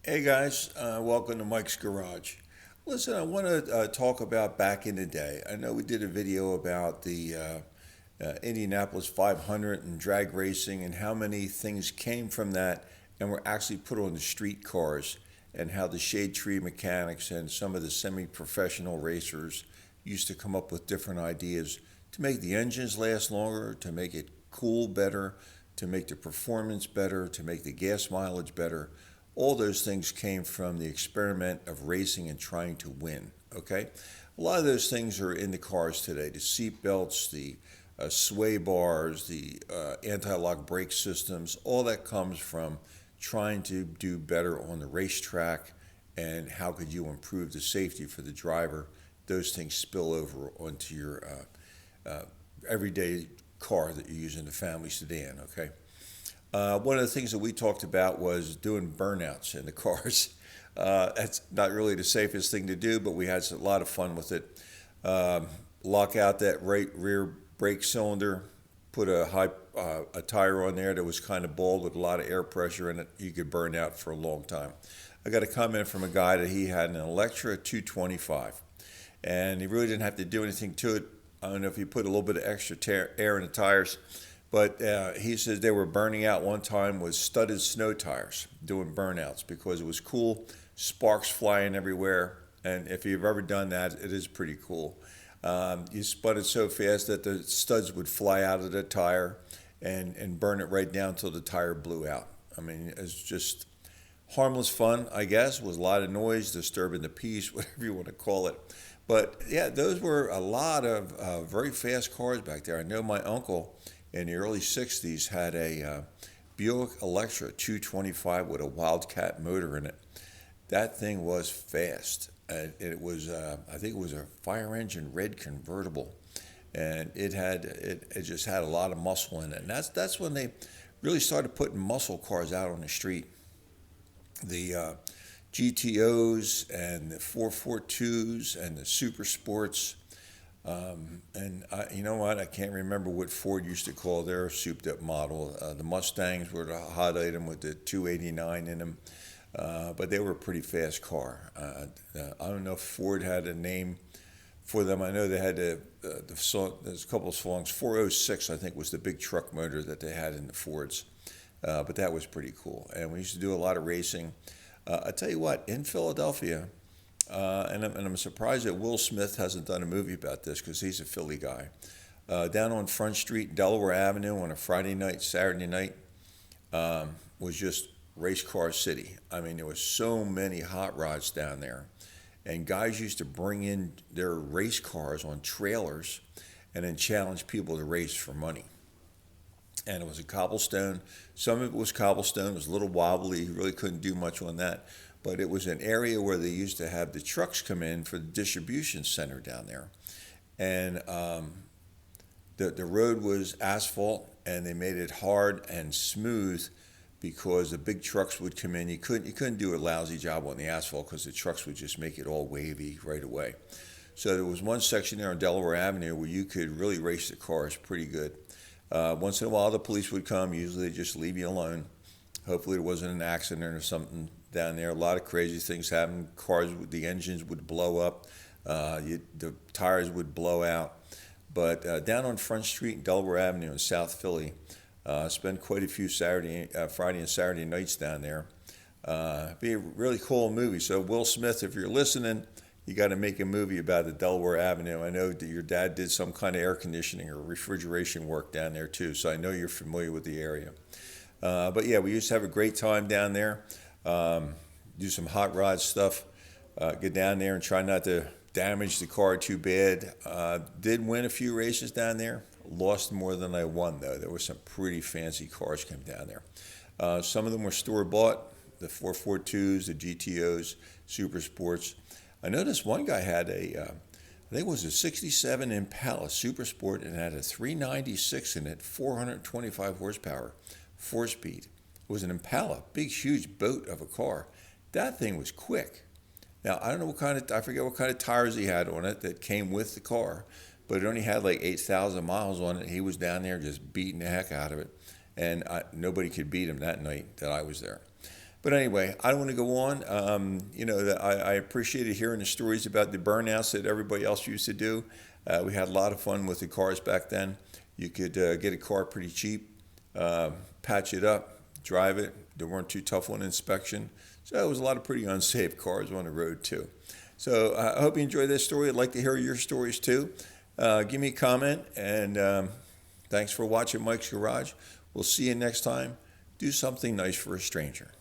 Hey guys, welcome to Mike's Garage. Listen, I want to talk about back in the day. I know we did a video about the Indianapolis 500 and drag racing and how many things came from that and were actually put on the street cars, and how the shade tree mechanics and some of the semi professional racers used to come up with different ideas to make the engines last longer, to make it cool better, to make the performance better, to make the gas mileage better. All those things came from the experiment of racing and trying to win. Okay, a lot of those things are in the cars today. The seat belts, the sway bars, the anti-lock brake systems, all that comes from trying to do better on the racetrack, and how could you improve the safety for the driver. Those things spill over onto your everyday car that you use in the family sedan. Okay, one of the things that we talked about was doing burnouts in the cars. That's not really the safest thing to do, but we had a lot of fun with it. Lock out that right rear brake cylinder, put a tire on there that was kind of bald with a lot of air pressure in it. You could burn out for a long time. I got a comment from a guy that he had an Electra 225, and he really didn't have to do anything to it. I don't know if he put a little bit of extra air in the tires, but he says they were burning out one time with studded snow tires, doing burnouts because it was cool, sparks flying everywhere. And if you've ever done that, it is pretty cool. You spun it so fast that the studs would fly out of the tire and burn it right down till the tire blew out. I mean, it's just harmless fun, I guess. It was a lot of noise, disturbing the peace, whatever you want to call it. But yeah, those were a lot of very fast cars back there. I know my uncle in the early 60s had a Buick Electra 225 with a Wildcat motor in it. That thing was fast. It was, I think it was a fire engine red convertible, and it just had a lot of muscle in it. And that's when they really started putting muscle cars out on the street. The GTOs and the 442s and the Super Sports. You know what? I can't remember what Ford used to call their souped-up model. The Mustangs were the hot item with the 289 in them, but they were a pretty fast car. I don't know if Ford had a name for them. I know they had the song. There's a couple of songs. 406, I think, was the big truck motor that they had in the Fords, but that was pretty cool. And we used to do a lot of racing. I tell you what, in Philadelphia. And I'm surprised that Will Smith hasn't done a movie about this because he's a Philly guy. Down on Front Street, Delaware Avenue, on a Friday night, Saturday night, was just race car city. I mean, there was so many hot rods down there, and guys used to bring in their race cars on trailers and then challenge people to race for money. And it was a cobblestone. Some of it was cobblestone. It was a little wobbly. You really couldn't do much on that. But it was an area where they used to have the trucks come in for the distribution center down there. And the road was asphalt, and they made it hard and smooth because the big trucks would come in. You couldn't do a lousy job on the asphalt because the trucks would just make it all wavy right away. So there was one section there on Delaware Avenue where you could really race the cars pretty good. Once in a while, the police would come. Usually, they just leave you alone. Hopefully, it wasn't an accident or something down there. A lot of crazy things happened. Cars, the engines would blow up. The tires would blow out. But down on Front Street and Delaware Avenue in South Philly, spent quite a few Friday and Saturday nights down there. Be a really cool movie. So Will Smith, if you're listening, you got to make a movie about the Delaware Avenue. I know that your dad did some kind of air conditioning or refrigeration work down there too, so I know you're familiar with the area. But yeah, we used to have a great time down there. Do some hot rod stuff. Get down there and try not to damage the car too bad. Did win a few races down there. Lost more than I won though. There were some pretty fancy cars came down there. Some of them were store bought. The 442s, the GTOs, Super Sports. I noticed one guy had I think it was a 67 Impala Super Sport, and had a 396 in it, 425 horsepower, 4-speed. It was an Impala, big, huge boat of a car. That thing was quick. Now, I don't know I forget what kind of tires he had on it that came with the car, but it only had like 8,000 miles on it. He was down there just beating the heck out of it, and nobody could beat him that night that I was there. But anyway, I don't want to go on. I appreciated hearing the stories about the burnouts that everybody else used to do. We had a lot of fun with the cars back then. You could get a car pretty cheap, patch it up, drive it. They weren't too tough on inspection. So it was a lot of pretty unsafe cars on the road too. So I hope you enjoyed this story. I'd like to hear your stories too. Give me a comment, and thanks for watching Mike's Garage. We'll see you next time. Do something nice for a stranger.